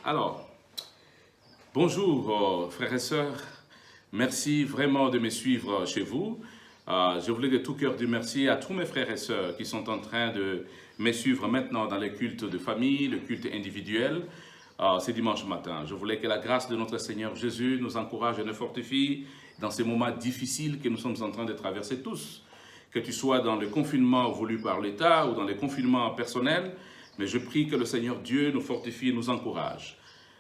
Alors, bonjour frères et sœurs, merci vraiment de me suivre chez vous. Je voulais de tout cœur dire merci à tous mes frères et sœurs qui sont en train de me suivre maintenant dans les cultes de famille, le culte individuel, c'est dimanche matin. Je voulais que la grâce de notre Seigneur Jésus nous encourage et nous fortifie dans ces moments difficiles que nous sommes en train de traverser tous. Que tu sois dans le confinement voulu par l'État ou dans les confinements personnels, mais je prie que le Seigneur Dieu nous fortifie et nous encourage.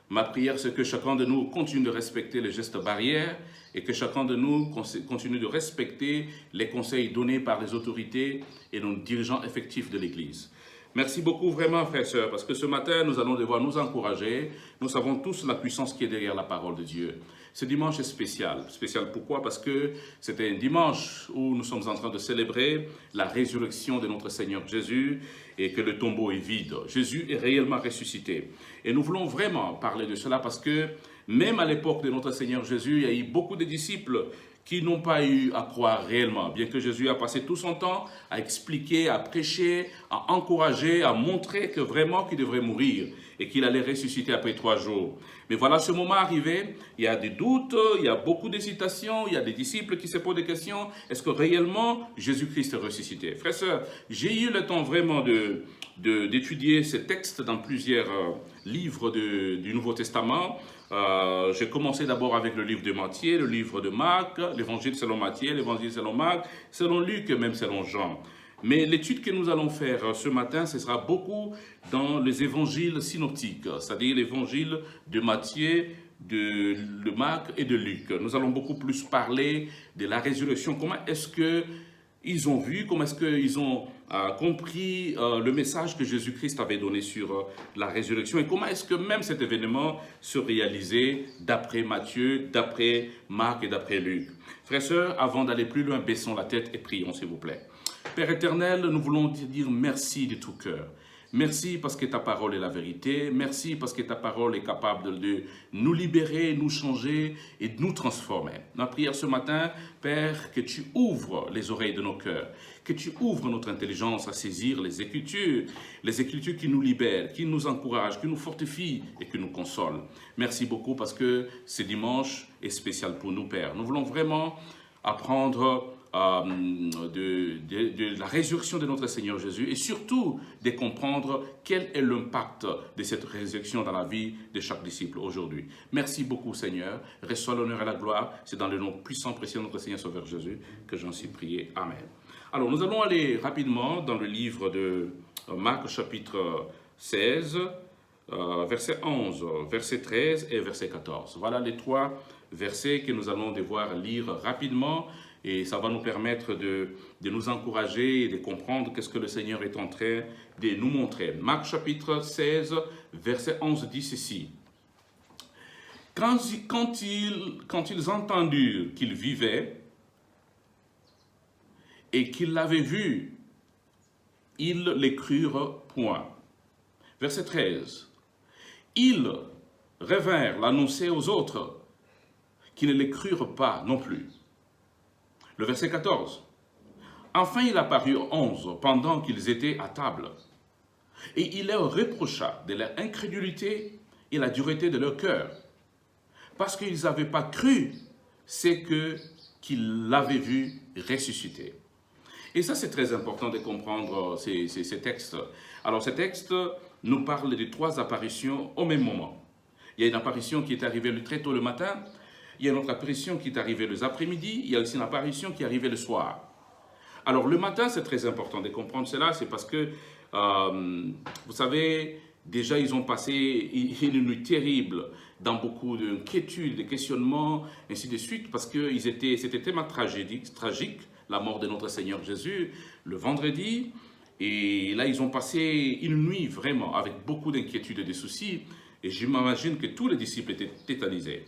Ma prière, c'est que chacun de nous continue de respecter les gestes barrières et que chacun de nous continue de respecter les conseils donnés par les autorités et nos dirigeants effectifs de l'Église. Merci beaucoup vraiment, frères et sœurs, parce que ce matin, nous allons devoir nous encourager. Nous savons tous la puissance qui est derrière la parole de Dieu. Ce dimanche est spécial. Spécial pourquoi? Parce que c'était un dimanche où nous sommes en train de célébrer la résurrection de notre Seigneur Jésus et que le tombeau est vide. Jésus est réellement ressuscité. Et nous voulons vraiment parler de cela parce que même à l'époque de notre Seigneur Jésus, il y a eu beaucoup de disciples qui n'ont pas eu à croire réellement, bien que Jésus a passé tout son temps à expliquer, à prêcher, à encourager, à montrer que vraiment qu'il devrait mourir et qu'il allait ressusciter après 3 jours. Mais voilà ce moment arrivé, il y a des doutes, il y a beaucoup d'hésitations, il y a des disciples qui se posent des questions, est-ce que réellement Jésus-Christ est ressuscité? Frères et sœurs, j'ai eu le temps vraiment d'étudier ces textes dans plusieurs livres du Nouveau Testament. J'ai commencé d'abord avec le livre de Matthieu, le livre de Marc, l'évangile selon Matthieu, l'évangile selon Marc, selon Luc et même selon Jean. Mais l'étude que nous allons faire ce matin, ce sera beaucoup dans les évangiles synoptiques, c'est-à-dire l'évangile de Matthieu, de Marc et de Luc. Nous allons beaucoup plus parler de la résurrection. Comment est-ce qu'ils ont vu, comment est-ce qu'ils ont compris le message que Jésus-Christ avait donné sur la résurrection et comment est-ce que même cet événement se réalisait d'après Matthieu, d'après Marc et d'après Luc. Frères et sœurs, avant d'aller plus loin, baissons la tête et prions s'il vous plaît. Père éternel, nous voulons te dire merci de tout cœur. Merci parce que ta parole est la vérité. Merci parce que ta parole est capable de nous libérer, nous changer et de nous transformer. Ma prière ce matin, Père, que tu ouvres les oreilles de nos cœurs, que tu ouvres notre intelligence à saisir les Écritures qui nous libèrent, qui nous encouragent, qui nous fortifient et qui nous consolent. Merci beaucoup parce que ce dimanche est spécial pour nous, Père. Nous voulons vraiment apprendre de la résurrection de notre Seigneur Jésus et surtout de comprendre quel est l'impact de cette résurrection dans la vie de chaque disciple aujourd'hui. Merci beaucoup Seigneur, reçois l'honneur et la gloire, c'est dans le nom puissant précieux de notre Seigneur Sauveur Jésus que j'en suis prié. Amen. Alors nous allons aller rapidement dans le livre de Marc chapitre 16, verset 11, verset 13 et verset 14. Voilà les 3 versets que nous allons devoir lire rapidement et ça va nous permettre de nous encourager et de comprendre qu'est-ce que le Seigneur est en train de nous montrer. Marc chapitre 16, verset 11 dit ceci. Quand ils entendirent qu'il vivait et qu'ils l'avaient vu, ils les crurent point. Verset 13. Ils revinrent l'annoncer aux autres, qui ne les crurent pas non plus. Le verset 14. Enfin il apparut 11 pendant qu'ils étaient à table, et il leur reprocha de leur incrédulité et la dureté de leur cœur, parce qu'ils n'avaient pas cru ce qu'ils l'avaient vu ressusciter. Et ça, c'est très important de comprendre ces textes. Alors, ces textes nous parlent de 3 apparitions au même moment. Il y a une apparition qui est arrivée très tôt le matin, il y a une autre apparition qui est arrivée les après-midi, il y a aussi une apparition qui est arrivée le soir. Alors, le matin, c'est très important de comprendre cela, c'est parce que, vous savez, déjà, ils ont passé une nuit terrible dans beaucoup d'inquiétudes, de questionnements, ainsi de suite, parce que c'était tellement tragique, la mort de notre Seigneur Jésus, le vendredi. Et là, ils ont passé une nuit vraiment avec beaucoup d'inquiétudes et de soucis. Et je m'imagine que tous les disciples étaient tétanisés.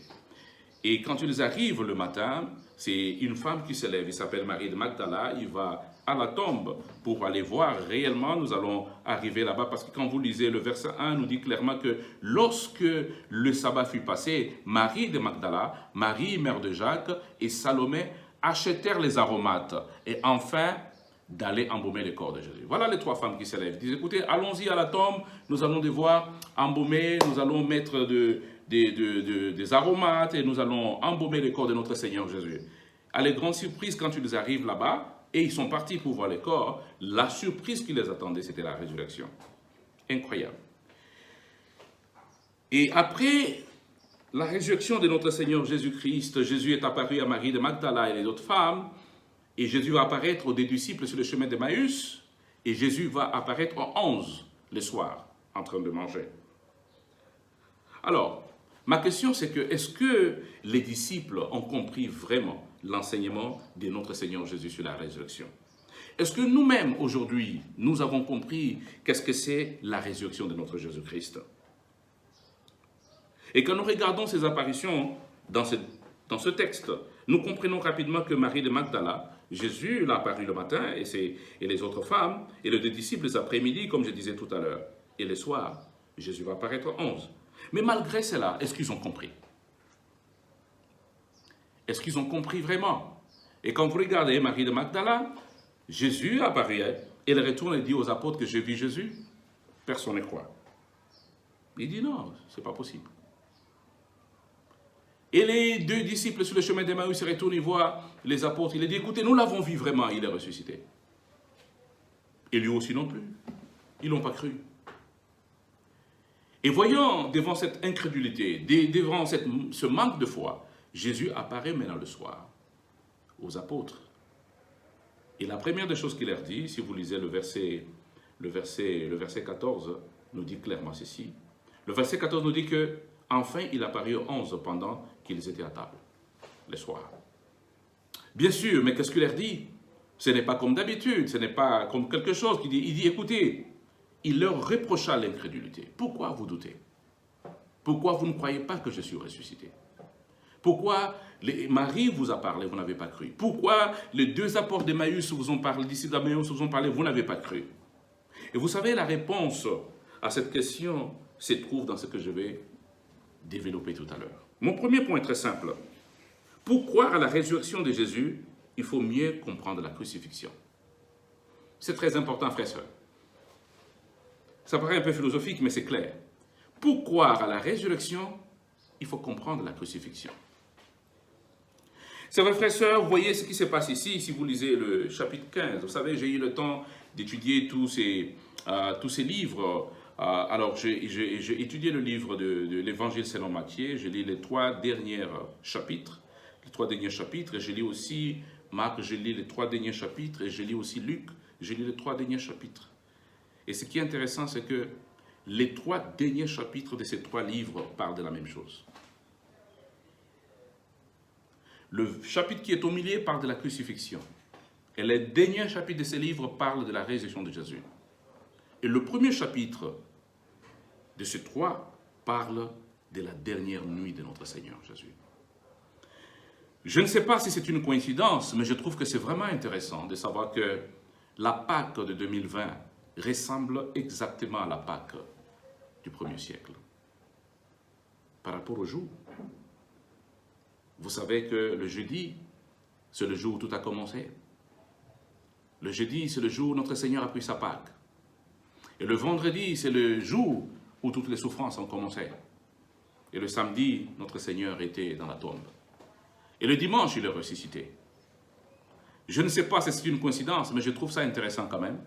Et quand ils arrivent le matin, c'est une femme qui se lève, il s'appelle Marie de Magdala, il va à la tombe pour aller voir réellement, nous allons arriver là-bas, parce que quand vous lisez le verset 1, nous dit clairement que lorsque le sabbat fut passé, Marie de Magdala, Marie, mère de Jacques, et Salomé achetèrent les aromates. Et enfin, d'aller embaumer le corps de Jésus. Voilà les 3 femmes qui se lèvent. Ils disent, écoutez, allons-y à la tombe, nous allons devoir embaumer, nous allons mettre des aromates et nous allons embaumer le corps de notre Seigneur Jésus. À la grande surprise, quand ils arrivent là-bas et ils sont partis pour voir le corps, la surprise qui les attendait, c'était la résurrection. Incroyable. Et après la résurrection de notre Seigneur Jésus-Christ, Jésus est apparu à Marie de Magdala et les autres femmes, et Jésus va apparaître aux disciples sur le chemin d'Emmaüs, et Jésus va apparaître aux 11 le soir, en train de manger. Alors, ma question c'est que, est-ce que les disciples ont compris vraiment l'enseignement de notre Seigneur Jésus sur la résurrection? Est-ce que nous-mêmes, aujourd'hui, nous avons compris qu'est-ce que c'est la résurrection de notre Jésus-Christ? Et quand nous regardons ces apparitions dans ce texte, nous comprenons rapidement que Marie de Magdala, Jésus l'a apparu le matin, et les autres femmes, et les 2 disciples les après-midi, comme je disais tout à l'heure. Et le soir, Jésus va apparaître 11. Mais malgré cela, est-ce qu'ils ont compris? Est-ce qu'ils ont compris vraiment? Et quand vous regardez Marie de Magdala, Jésus apparaît, et elle retourne et dit aux apôtres que j'ai vu Jésus. Personne ne croit. Il dit non, ce n'est pas possible. Et les 2 disciples sur le chemin d'Emmaüs se retournent, ils voient les apôtres. Il dit, écoutez, nous l'avons vu vraiment, il est ressuscité. Et lui aussi non plus. Ils n'ont pas cru. Et voyant devant cette incrédulité, devant ce manque de foi, Jésus apparaît maintenant le soir aux apôtres. Et la première des choses qu'il leur dit, si vous lisez le verset 14, nous dit clairement ceci. Le verset 14 nous dit que enfin, il apparut aux 11 pendant qu'ils étaient à table, le soir. Bien sûr, mais qu'est-ce qu'il leur dit? Ce n'est pas comme d'habitude, ce n'est pas comme quelque chose qu'il dit. Il dit, écoutez, il leur reprocha l'incrédulité. Pourquoi vous doutez? Pourquoi vous ne croyez pas que je suis ressuscité? Pourquoi Marie vous a parlé, vous n'avez pas cru? Pourquoi les 2 apôtres d'Emmaüs vous ont parlé, d'ici d'Emmaüs vous ont parlé, vous n'avez pas cru? Et vous savez, la réponse à cette question se trouve dans ce que je vais développer tout à l'heure. Mon premier point est très simple. Pour croire à la résurrection de Jésus, il faut mieux comprendre la crucifixion. C'est très important, frères et sœurs. Ça paraît un peu philosophique, mais c'est clair. Pour croire à la résurrection, il faut comprendre la crucifixion. C'est vrai, frères et sœurs, vous voyez ce qui se passe ici, si vous lisez le chapitre 15. Vous savez, j'ai eu le temps d'étudier tous ces livres. Alors, j'ai étudié le livre de l'Évangile selon Matthieu, j'ai lu les 3 derniers chapitres, et j'ai lu aussi Marc, j'ai lu les 3 derniers chapitres, et j'ai lu aussi Luc, j'ai lu les 3 derniers chapitres. Et ce qui est intéressant, c'est que les 3 derniers chapitres de ces 3 livres parlent de la même chose. Le chapitre qui est au milieu parle de la crucifixion, et les derniers chapitres de ces livres parlent de la résurrection de Jésus. Et le premier chapitre de ces 3 parle de la dernière nuit de notre Seigneur Jésus. Je ne sais pas si c'est une coïncidence, mais je trouve que c'est vraiment intéressant de savoir que la Pâque de 2020 ressemble exactement à la Pâque du 1er siècle. Par rapport au jour. Vous savez que le jeudi, c'est le jour où tout a commencé. Le jeudi, c'est le jour où notre Seigneur a pris sa Pâque. Et le vendredi, c'est le jour où toutes les souffrances ont commencé. Et le samedi, notre Seigneur était dans la tombe. Et le dimanche, il est ressuscité. Je ne sais pas si c'est une coïncidence, mais je trouve ça intéressant quand même.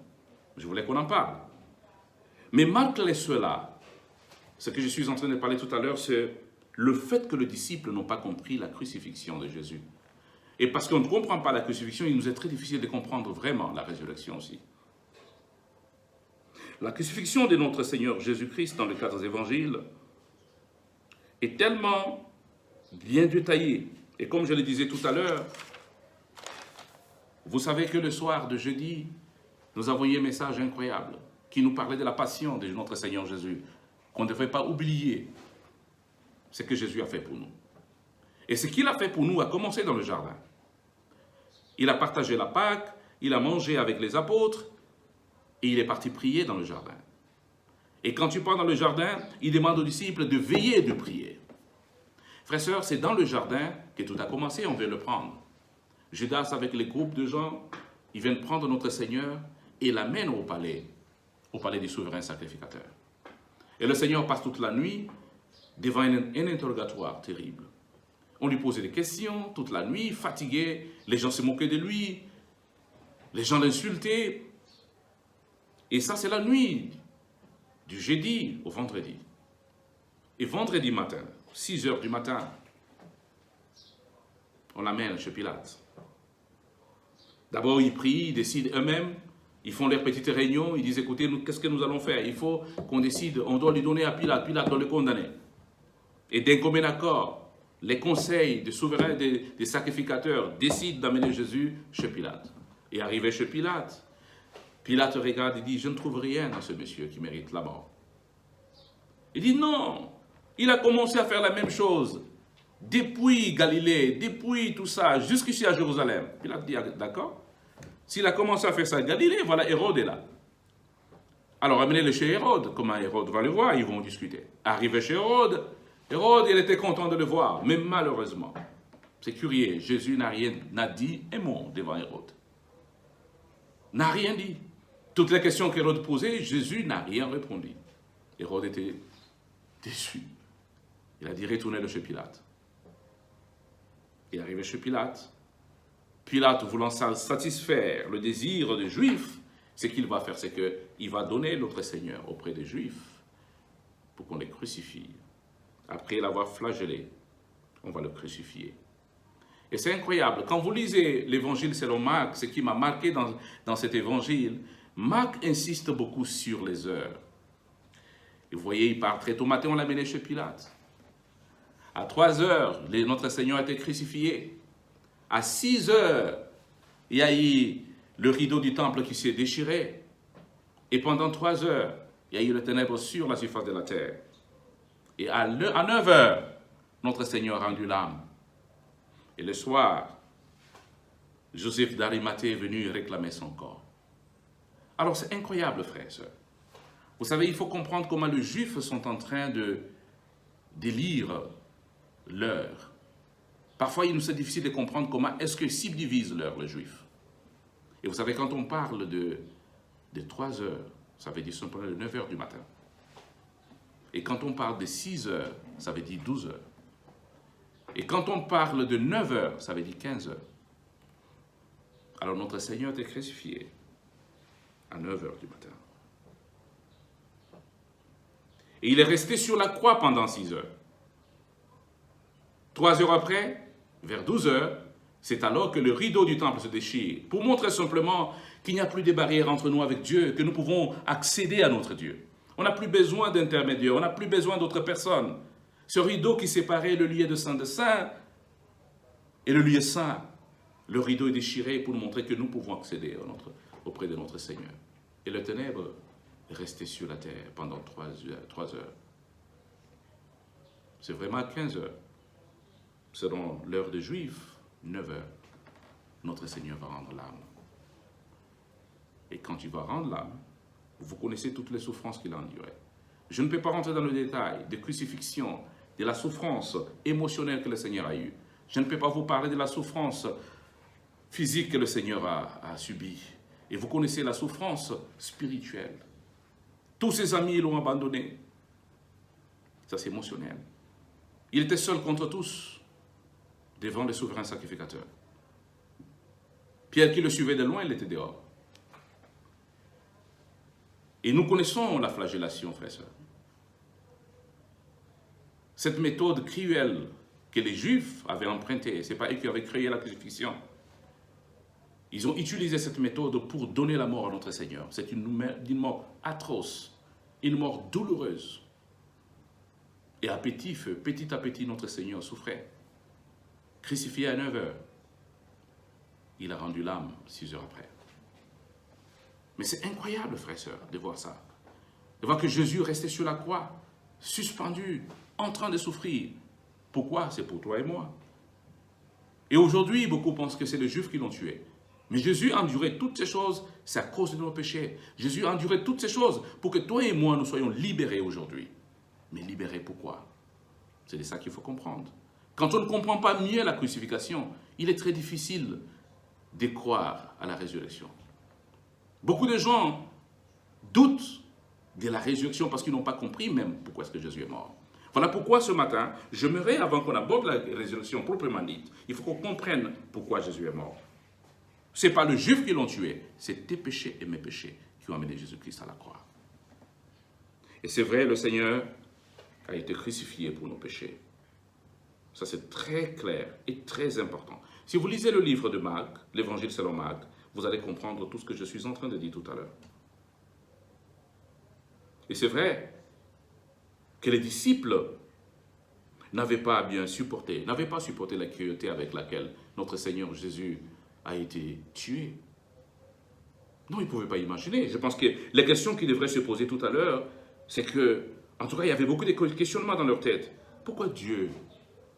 Je voulais qu'on en parle. Mais malgré cela, ce que je suis en train de parler tout à l'heure, c'est le fait que les disciples n'ont pas compris la crucifixion de Jésus. Et parce qu'on ne comprend pas la crucifixion, il nous est très difficile de comprendre vraiment la résurrection aussi. La crucifixion de notre Seigneur Jésus-Christ dans les 4 évangiles est tellement bien détaillée. Et comme je le disais tout à l'heure, vous savez que le soir de jeudi, nous avons eu un message incroyable qui nous parlait de la passion de notre Seigneur Jésus, qu'on ne devrait pas oublier ce que Jésus a fait pour nous. Et ce qu'il a fait pour nous a commencé dans le jardin. Il a partagé la Pâque, il a mangé avec les apôtres, et il est parti prier dans le jardin. Et quand tu pars dans le jardin, il demande aux disciples de veiller et de prier. Frères et sœurs, c'est dans le jardin que tout a commencé, on veut le prendre. Judas avec les groupes de gens Ils viennent prendre notre Seigneur et l'amènent au palais du souverain sacrificateur. Et le Seigneur passe toute la nuit devant un interrogatoire terrible. On lui posait des questions toute la nuit, fatigué, les gens se moquaient de lui, les gens l'insultaient. Et ça, c'est la nuit, du jeudi au vendredi. Et vendredi matin, 6 heures du matin, on l'amène chez Pilate. D'abord, ils prient, ils décident eux-mêmes, ils font leur petite réunion, ils disent, écoutez, qu'est-ce que nous allons faire? Il faut qu'on décide, on doit lui donner à Pilate, Pilate doit le condamner. Et d'un commun accord, les conseils des souverains, des sacrificateurs décident d'amener Jésus chez Pilate. Et arrivé chez Pilate, Pilate regarde et dit, je ne trouve rien dans ce monsieur qui mérite la mort. Il dit, non, il a commencé à faire la même chose depuis Galilée, depuis tout ça, jusqu'ici à Jérusalem. Pilate dit, d'accord, s'il a commencé à faire ça à Galilée, voilà, Hérode est là. Alors amenez-le chez Hérode. Comment Hérode va le voir? Ils vont discuter. Arrivé chez Hérode, il était content de le voir, mais malheureusement, c'est curieux, Jésus n'a dit un mot devant Hérode. N'a rien dit. Toutes les questions qu'Hérode posait, Jésus n'a rien répondu. Hérode était déçu. Il a dit, retournez-le chez Pilate. Et arrivé chez Pilate, Pilate voulant satisfaire le désir des Juifs, ce qu'il va faire, c'est qu'il va donner notre Seigneur auprès des Juifs pour qu'on les crucifie. Après l'avoir flagellé, on va le crucifier. Et c'est incroyable. Quand vous lisez l'évangile selon Marc, ce qui m'a marqué dans cet évangile, Marc insiste beaucoup sur les heures. Et vous voyez, il part très tôt matin, on l'a mené chez Pilate. À 3 heures, notre Seigneur a été crucifié. À 6 heures, il y a eu le rideau du temple qui s'est déchiré. Et pendant 3 heures, il y a eu le ténèbre sur la surface de la terre. Et à 9 heures, notre Seigneur a rendu l'âme. Et le soir, Joseph d'Arimathée est venu réclamer son corps. Alors c'est incroyable, frères et sœurs. Vous savez, il faut comprendre comment les Juifs sont en train de lire l'heure. Parfois, il nous est difficile de comprendre comment est-ce que subdivisent l'heure, les Juifs. Et vous savez, quand on parle de 3 heures, ça veut dire simplement de 9 heures du matin. Et quand on parle de 6 heures, ça veut dire 12 heures. Et quand on parle de 9 heures, ça veut dire 15 heures. Alors notre Seigneur était crucifié à 9 heures du matin. Et il est resté sur la croix pendant 6 heures. 3 heures après, vers 12 heures, c'est alors que le rideau du temple se déchire, pour montrer simplement qu'il n'y a plus de barrière entre nous avec Dieu, que nous pouvons accéder à notre Dieu. On n'a plus besoin d'intermédiaire, on n'a plus besoin d'autres personnes. Ce rideau qui séparait le lieu de saint et le lieu saint, le rideau est déchiré pour nous montrer que nous pouvons accéder auprès de notre Seigneur. Et le ténèbre est resté sur la terre pendant 3 heures. C'est vraiment 15 heures. Selon l'heure des Juifs, 9 heures, notre Seigneur va rendre l'âme. Et quand il va rendre l'âme, vous connaissez toutes les souffrances qu'il a endurées. Je ne peux pas rentrer dans le détail des crucifixions, de la souffrance émotionnelle que le Seigneur a eue. Je ne peux pas vous parler de la souffrance physique que le Seigneur a subie. Et vous connaissez la souffrance spirituelle. Tous ses amis l'ont abandonné. Ça, c'est émotionnel. Il était seul contre tous, devant les souverains sacrificateurs. Pierre qui le suivait de loin, il était dehors. Et nous connaissons la flagellation, frères et sœurs. Cette méthode cruelle que les Juifs avaient empruntée, ce n'est pas eux qui avaient créé la crucifixion. Ils ont utilisé cette méthode pour donner la mort à notre Seigneur. C'est une mort atroce, une mort douloureuse. Et à petit feu, petit à petit, notre Seigneur souffrait. Crucifié à 9 heures, il a rendu l'âme 6 heures après. Mais c'est incroyable, frères et sœurs, de voir ça. De voir que Jésus restait sur la croix, suspendu, en train de souffrir. Pourquoi? C'est pour toi et moi. Et aujourd'hui, beaucoup pensent que c'est les Juifs qui l'ont tué. Mais Jésus a enduré toutes ces choses, c'est à cause de nos péchés. Jésus a enduré toutes ces choses pour que toi et moi, nous soyons libérés aujourd'hui. Mais libérés pourquoi? C'est de ça qu'il faut comprendre. Quand on ne comprend pas mieux la crucifixion, il est très difficile de croire à la résurrection. Beaucoup de gens doutent de la résurrection parce qu'ils n'ont pas compris même pourquoi est-ce que Jésus est mort. Voilà pourquoi ce matin, j'aimerais, avant qu'on aborde la résurrection proprement dite, il faut qu'on comprenne pourquoi Jésus est mort. Ce n'est pas le juif qui l'ont tué, c'est tes péchés et mes péchés qui ont amené Jésus-Christ à la croix. Et c'est vrai, le Seigneur a été crucifié pour nos péchés. Ça, c'est très clair et très important. Si vous lisez le livre de Marc, l'évangile selon Marc, vous allez comprendre tout ce que je suis en train de dire tout à l'heure. Et c'est vrai que les disciples n'avaient pas supporté la cruauté avec laquelle notre Seigneur Jésus a été tué. Non, ils ne pouvaient pas imaginer. Je pense que la question qu'ils devraient se poser tout à l'heure, c'est que, en tout cas, il y avait beaucoup de questionnements dans leur tête. Pourquoi Dieu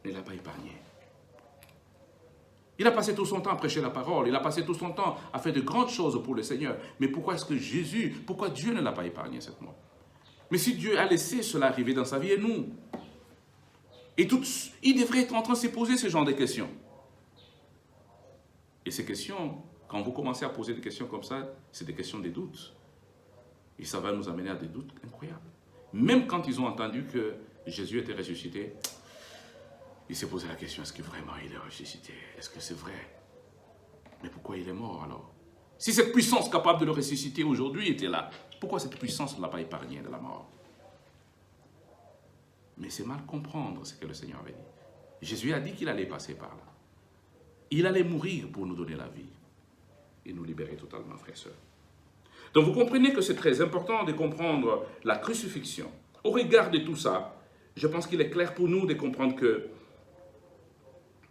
ne l'a pas épargné? Il a passé tout son temps à prêcher la parole, il a passé tout son temps à faire de grandes choses pour le Seigneur. Mais pourquoi est-ce que pourquoi Dieu ne l'a pas épargné cette mort? Mais si Dieu a laissé cela arriver dans sa vie, et nous? Il devrait être en train de se poser ce genre de questions. Et ces questions, quand vous commencez à poser des questions comme ça, c'est des questions de doutes. Et ça va nous amener à des doutes incroyables. Même quand ils ont entendu que Jésus était ressuscité, il s'est posé la question, est-ce que vraiment il est ressuscité? Est-ce que c'est vrai? Mais pourquoi il est mort alors? Si cette puissance capable de le ressusciter aujourd'hui était là, pourquoi cette puissance ne l'a pas épargné de la mort? Mais c'est mal comprendre ce que le Seigneur avait dit. Jésus a dit qu'il allait passer par là. Il allait mourir pour nous donner la vie et nous libérer totalement, frères et sœurs. Donc vous comprenez que c'est très important de comprendre la crucifixion. Au regard de tout ça, je pense qu'il est clair pour nous de comprendre que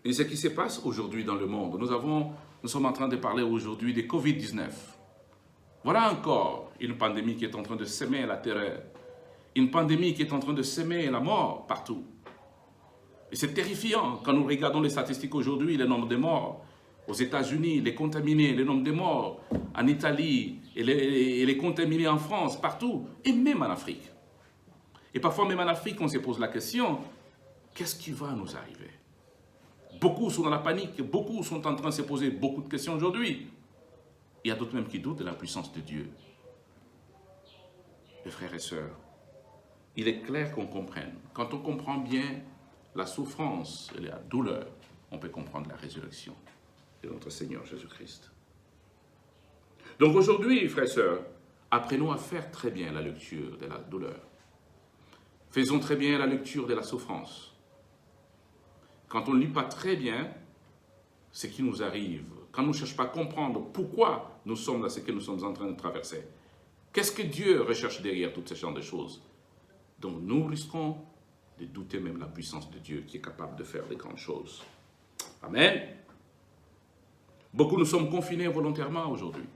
et ce qui se passe aujourd'hui dans le monde, nous sommes en train de parler aujourd'hui de Covid-19. Voilà encore une pandémie qui est en train de semer la terreur. Une pandémie qui est en train de semer la mort partout. Et c'est terrifiant quand nous regardons les statistiques aujourd'hui, le nombre de morts aux États-Unis, les contaminés, le nombre de morts en Italie et les contaminés en France, partout, et même en Afrique. Et parfois même en Afrique, on se pose la question, qu'est-ce qui va nous arriver? Beaucoup sont dans la panique, beaucoup sont en train de se poser beaucoup de questions aujourd'hui. Il y a d'autres même qui doutent de la puissance de Dieu. Mes frères et sœurs, il est clair qu'on comprenne. Quand on comprend bien la souffrance et la douleur, on peut comprendre la résurrection de notre Seigneur Jésus-Christ. Donc aujourd'hui, frères et sœurs, apprenons à faire très bien la lecture de la douleur. Faisons très bien la lecture de la souffrance. Quand on ne lit pas très bien ce qui nous arrive, quand on ne cherche pas à comprendre pourquoi nous sommes dans ce que nous sommes en train de traverser, qu'est-ce que Dieu recherche derrière toutes ces genres de choses? Donc nous risquons de douter même de la puissance de Dieu qui est capable de faire de grandes choses. Amen. Beaucoup nous sommes confinés volontairement aujourd'hui.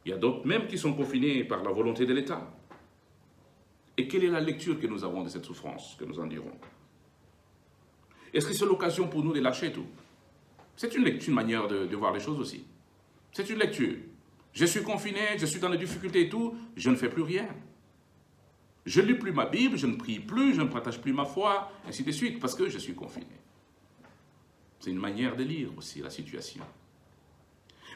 Il y a d'autres même qui sont confinés par la volonté de l'État. Et quelle est la lecture que nous avons de cette souffrance que nous endurons? Est-ce que c'est l'occasion pour nous de lâcher tout? C'est une manière de voir les choses aussi. C'est une lecture. Je suis confiné, je suis dans les difficultés et tout, je ne fais plus rien. Je ne lis plus ma Bible, je ne prie plus, je ne partage plus ma foi, ainsi de suite, parce que je suis confiné. C'est une manière de lire aussi la situation.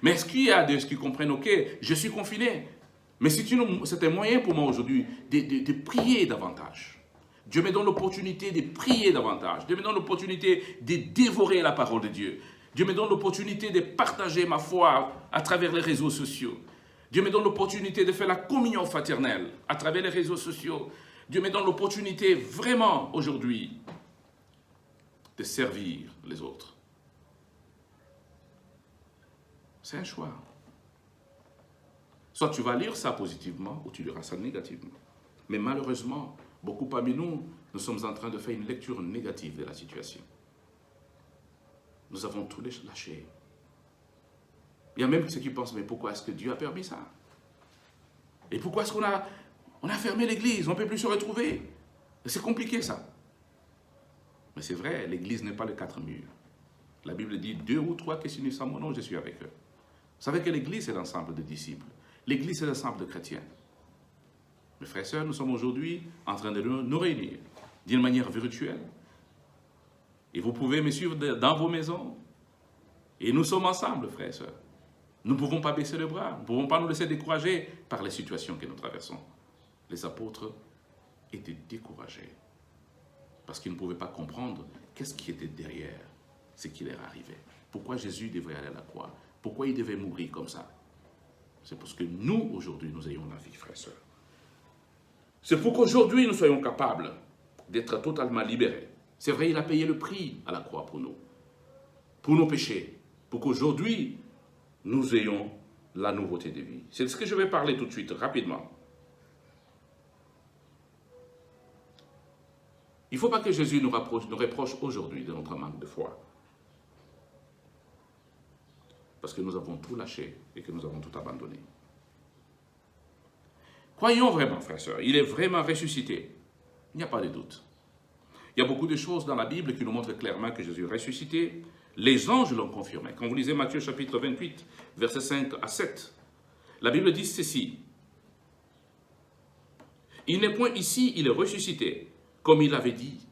Mais est-ce qu'il y a des qui comprennent, ok, je suis confiné, mais c'est un moyen pour moi aujourd'hui de prier davantage. Dieu me donne l'opportunité de prier davantage. Dieu me donne l'opportunité de dévorer la parole de Dieu. Dieu me donne l'opportunité de partager ma foi à travers les réseaux sociaux. Dieu me donne l'opportunité de faire la communion fraternelle à travers les réseaux sociaux. Dieu me donne l'opportunité vraiment aujourd'hui de servir les autres. C'est un choix. Soit tu vas lire ça positivement ou tu liras ça négativement. Mais malheureusement, beaucoup parmi nous, nous sommes en train de faire une lecture négative de la situation. Nous avons tout lâché. Il y a même ceux qui pensent, mais pourquoi est-ce que Dieu a permis ça? Et pourquoi est-ce qu'on a fermé l'église? On ne peut plus se retrouver. C'est compliqué ça. Mais c'est vrai, l'église n'est pas les quatre murs. La Bible dit, 2 ou 3 qui s'unissent en mon nom, je suis avec eux. Vous savez que l'église, c'est l'ensemble de disciples. L'église, c'est l'ensemble de chrétiens. Mes frères et sœurs, nous sommes aujourd'hui en train de nous réunir d'une manière virtuelle. Et vous pouvez me suivre dans vos maisons. Et nous sommes ensemble, frères et sœurs. Nous ne pouvons pas baisser les bras, nous ne pouvons pas nous laisser décourager par les situations que nous traversons. Les apôtres étaient découragés parce qu'ils ne pouvaient pas comprendre qu'est-ce qui était derrière ce qui leur arrivait. Pourquoi Jésus devait aller à la croix? Pourquoi il devait mourir comme ça? C'est parce que nous, aujourd'hui, nous ayons la vie, frères et sœurs. C'est pour qu'aujourd'hui, nous soyons capables d'être totalement libérés. C'est vrai, il a payé le prix à la croix pour nous, pour nos péchés, pour qu'aujourd'hui, nous ayons la nouveauté de vie. C'est de ce que je vais parler tout de suite, rapidement. Il ne faut pas que Jésus nous reproche aujourd'hui de notre manque de foi. Parce que nous avons tout lâché et que nous avons tout abandonné. Croyons vraiment, frères et sœurs, il est vraiment ressuscité. Il n'y a pas de doute. Il y a beaucoup de choses dans la Bible qui nous montrent clairement que Jésus est ressuscité. Les anges l'ont confirmé. Quand vous lisez Matthieu chapitre 28, versets 5 à 7, la Bible dit ceci. Il n'est point ici, il est ressuscité, comme il avait dit.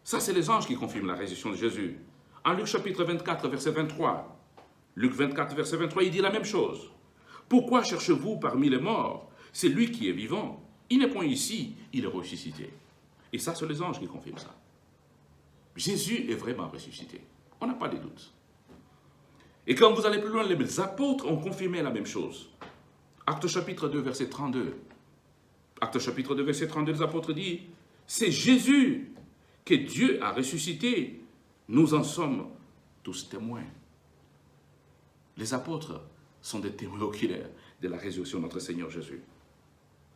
Ça, c'est les anges qui confirment la résurrection de Jésus. En Luc chapitre 24, verset 23, Luc 24, verset 23, il dit la même chose. Pourquoi cherchez-vous parmi les morts? C'est lui qui est vivant. Il n'est point ici, il est ressuscité. Et ça, c'est les anges qui confirment ça. Jésus est vraiment ressuscité. On n'a pas de doute. Et quand vous allez plus loin, les apôtres ont confirmé la même chose. Acte chapitre 2, verset 32. Acte chapitre 2, verset 32, les apôtres disent, c'est Jésus que Dieu a ressuscité. Nous en sommes tous témoins. Les apôtres sont des témoins oculaires de la résurrection de notre Seigneur Jésus.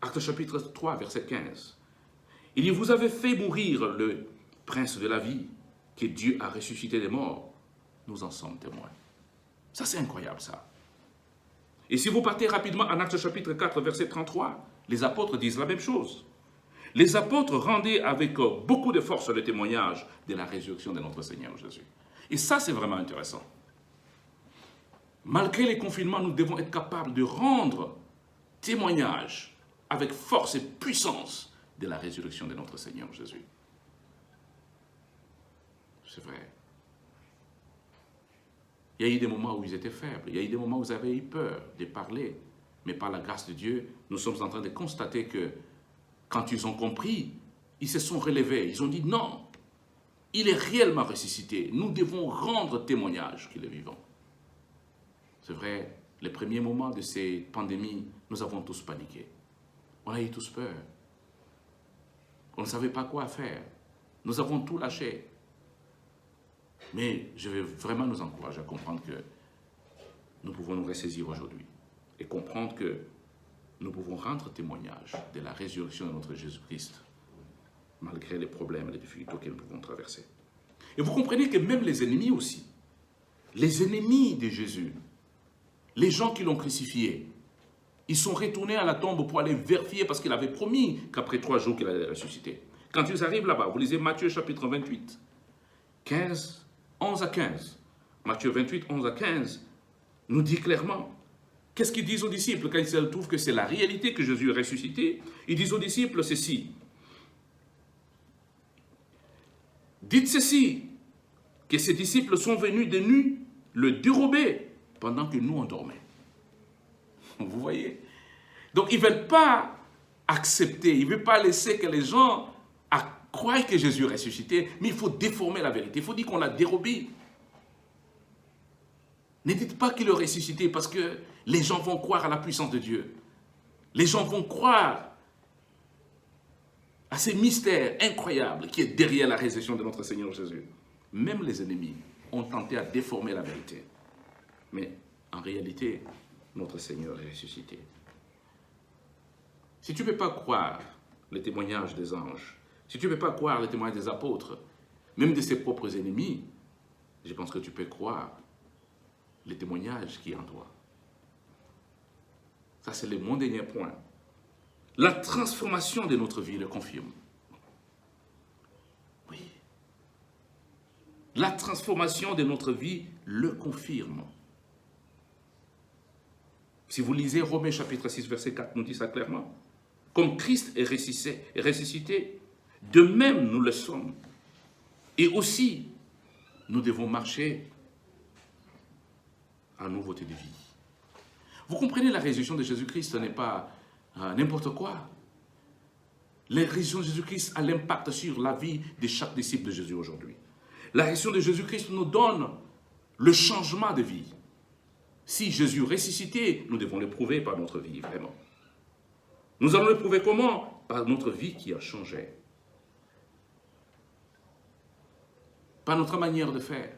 Acte chapitre 3, verset 15. Il dit, vous avez fait mourir le prince de la vie, que Dieu a ressuscité des morts. Nous en sommes témoins. Ça, c'est incroyable, ça. Et si vous partez rapidement en Acte chapitre 4, verset 33, les apôtres disent la même chose. Les apôtres rendaient avec beaucoup de force le témoignage de la résurrection de notre Seigneur Jésus. Et ça, c'est vraiment intéressant. Malgré les confinements, nous devons être capables de rendre témoignage avec force et puissance de la résurrection de notre Seigneur Jésus. C'est vrai. Il y a eu des moments où ils étaient faibles, il y a eu des moments où ils avaient eu peur de parler, mais par la grâce de Dieu, nous sommes en train de constater que quand ils ont compris, ils se sont relevés, ils ont dit non, il est réellement ressuscité, nous devons rendre témoignage qu'il est vivant. C'est vrai, les premiers moments de ces pandémies, nous avons tous paniqué. On a eu tous peur. On ne savait pas quoi faire. Nous avons tout lâché. Mais je vais vraiment nous encourager à comprendre que nous pouvons nous ressaisir aujourd'hui et comprendre que nous pouvons rendre témoignage de la résurrection de notre Jésus-Christ, malgré les problèmes et les difficultés que nous pouvons traverser. Et vous comprenez que même les ennemis aussi, les ennemis de Jésus, les gens qui l'ont crucifié, ils sont retournés à la tombe pour aller vérifier parce qu'il avait promis qu'après 3 jours qu'il allait ressusciter. Quand ils arrivent là-bas, vous lisez Matthieu chapitre 28, 11 à 15. Matthieu 28, 11 à 15 nous dit clairement, qu'est-ce qu'ils disent aux disciples quand ils trouvent que c'est la réalité que Jésus est ressuscité? Ils disent aux disciples ceci. Dites ceci, que ces disciples sont venus de nuit le dérober pendant que nous on dormait. Vous voyez? Donc ils ne veulent pas accepter, ils ne veulent pas laisser que les gens croient que Jésus est ressuscité, mais il faut déformer la vérité, il faut dire qu'on l'a dérobé. Ne dites pas qu'il est ressuscité parce que les gens vont croire à la puissance de Dieu. Les gens vont croire à ces mystères incroyables qui est derrière la résurrection de notre Seigneur Jésus. Même les ennemis ont tenté à déformer la vérité. Mais en réalité, notre Seigneur est ressuscité. Si tu ne peux pas croire les témoignages des anges, si tu ne peux pas croire les témoignages des apôtres, même de ses propres ennemis, je pense que tu peux croire les témoignages qui est en toi. Ça, c'est le mon dernier point. La transformation de notre vie le confirme. Oui. La transformation de notre vie le confirme. Si vous lisez Romains chapitre 6, verset 4, nous dit ça clairement. Comme Christ est ressuscité, de même nous le sommes. Et aussi, nous devons marcher en nouveauté de vie. Vous comprenez, la résurrection de Jésus-Christ n'est pas n'importe quoi. La résurrection de Jésus-Christ a l'impact sur la vie de chaque disciple de Jésus aujourd'hui. La résurrection de Jésus-Christ nous donne le changement de vie. Si Jésus est ressuscité, nous devons le prouver par notre vie, vraiment. Nous allons le prouver comment? Par notre vie qui a changé. Par notre manière de faire.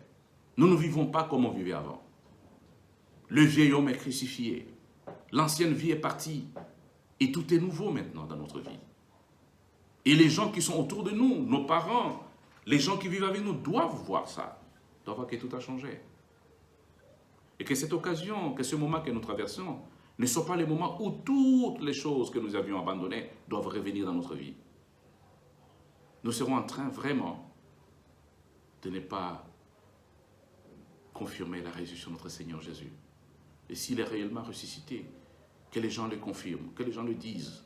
Nous ne vivons pas comme on vivait avant. Le vieil homme est crucifié. L'ancienne vie est partie. Et tout est nouveau maintenant dans notre vie. Et les gens qui sont autour de nous, nos parents, les gens qui vivent avec nous doivent voir ça. Doivent voir que tout a changé. Et que cette occasion, que ce moment que nous traversons, ne soit pas le moment où toutes les choses que nous avions abandonnées doivent revenir dans notre vie. Nous serons en train vraiment de ne pas confirmer la résurrection de notre Seigneur Jésus. Et s'il est réellement ressuscité, que les gens le confirment, que les gens le disent,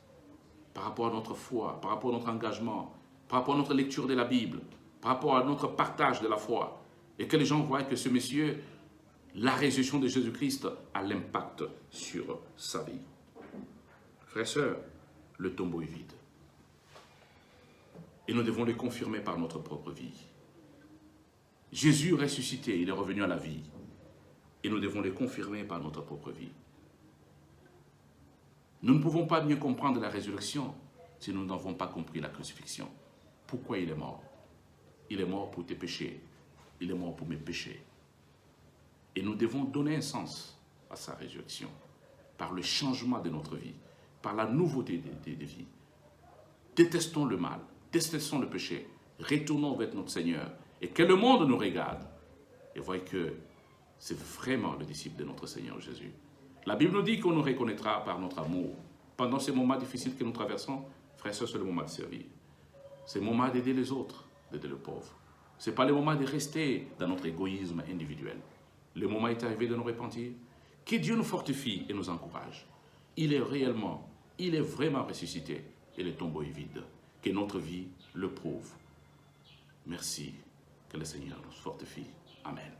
par rapport à notre foi, par rapport à notre engagement, par rapport à notre lecture de la Bible, par rapport à notre partage de la foi, et que les gens voient que ce monsieur, la résurrection de Jésus-Christ a l'impact sur sa vie. Frères et sœurs, le tombeau est vide. Et nous devons le confirmer par notre propre vie. Jésus ressuscité, il est revenu à la vie. Et nous devons le confirmer par notre propre vie. Nous ne pouvons pas bien comprendre la résurrection si nous n'avons pas compris la crucifixion. Pourquoi il est mort? Il est mort pour tes péchés. Il est mort pour mes péchés. Et nous devons donner un sens à sa résurrection par le changement de notre vie, par la nouveauté de vie. Détestons le mal, détestons le péché, retournons vers notre Seigneur et que le monde nous regarde et voie que c'est vraiment le disciple de notre Seigneur Jésus. La Bible nous dit qu'on nous reconnaîtra par notre amour. Pendant ces moments difficiles que nous traversons, frères et sœurs, c'est le moment de servir. C'est le moment d'aider les autres, d'aider le pauvre. Ce n'est pas le moment de rester dans notre égoïsme individuel. Le moment est arrivé de nous repentir. Que Dieu nous fortifie et nous encourage. Il est vraiment ressuscité et le tombeau est vide. Que notre vie le prouve. Merci. Que le Seigneur nous fortifie. Amen.